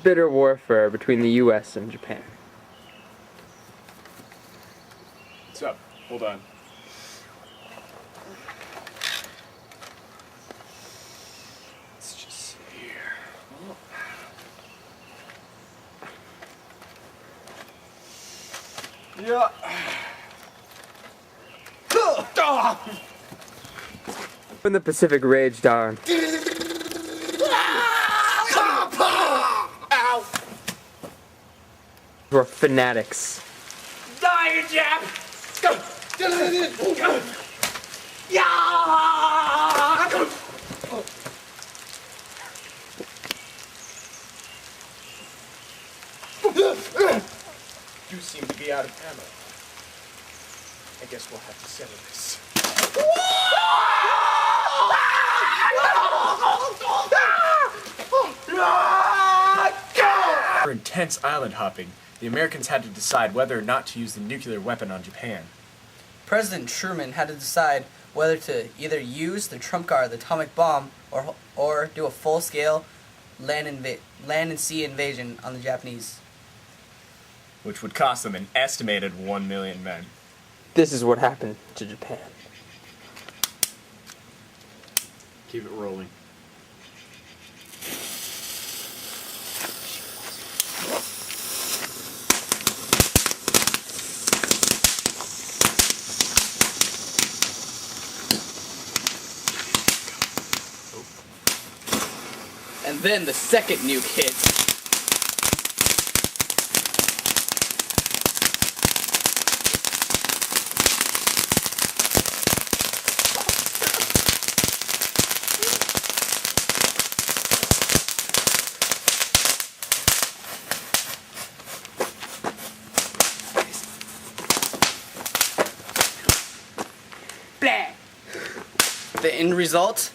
Bitter warfare between the U.S. and Japan. What's up? Hold on. Let's just see here. Yeah. When the Pacific raged on. Ow! Were fanatics. Die, Jap! Yeah! You seem to be out of ammo. I guess we'll have to settle this. For intense island hopping, the Americans had to decide whether or not to use the nuclear weapon on Japan. President Truman had to decide whether to either use the trump card, the atomic bomb, or do a full-scale land and sea invasion on the Japanese. Which would cost them an estimated 1 million men. This is what happened to Japan. Keep it rolling. And then the second nuke hit. The end result?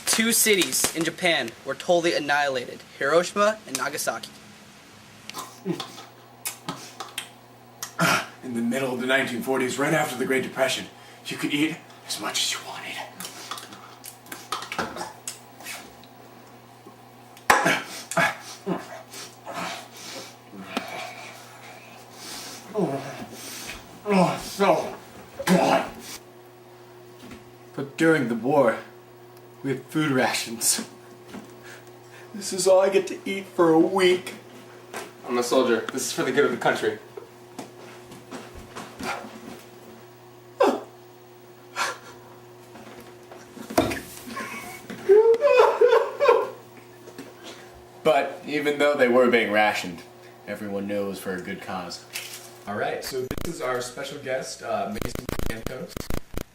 2 cities in Japan were totally annihilated, Hiroshima and Nagasaki. In the middle of the 1940s, right after the Great Depression, you could eat as much as you wanted. Oh, so good. But during the war, we had food rations. This is all I get to eat for a week. I'm a soldier. This is for the good of the country. But even though they were being rationed, everyone knew it was for a good cause. Alright, so this is our special guest, Mason Santos,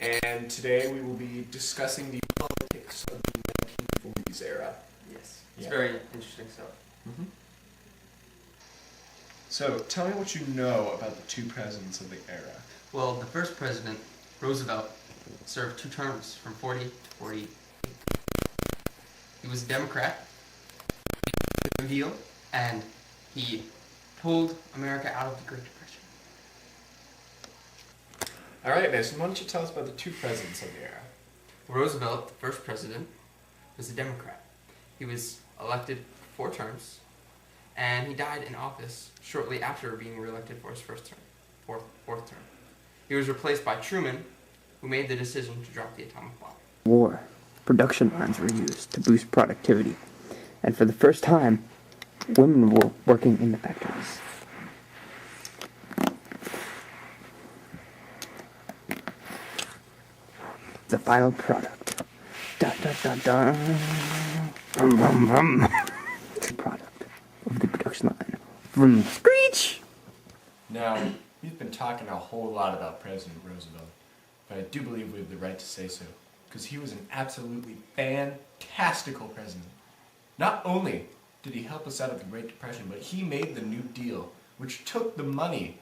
and today we will be discussing the politics of the 1940s era. Yes. It's very interesting stuff. Mm-hmm. So, tell me what you know about the 2 presidents of the era. Well, the first president, Roosevelt, served 2 terms from 40 to 48. He was a Democrat, he revealed, and he pulled America out of the Great Depression. Alright, Mason, why don't you tell us about the 2 presidents of the era? Roosevelt, the first president, was a Democrat. He was elected 4 terms, and he died in office shortly after being reelected for his fourth term. He was replaced by Truman, who made the decision to drop the atomic bomb. War. Production lines were used to boost productivity. And for the first time, women were working in the factories. The final product. Dun dun dun dun. Rum rum rum. The product of the production line. Vroom screech! Now, we've been talking a whole lot about President Roosevelt, but I do believe we have the right to say so, because he was an absolutely fantastical president. Not only did he help us out of the Great Depression, but he made the New Deal, which took the money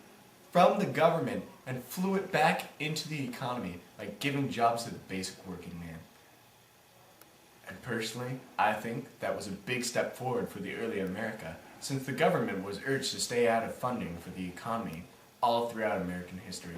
from the government and flew it back into the economy, like giving jobs to the basic working man. And personally, I think that was a big step forward for the early America, since the government was urged to stay out of funding for the economy all throughout American history.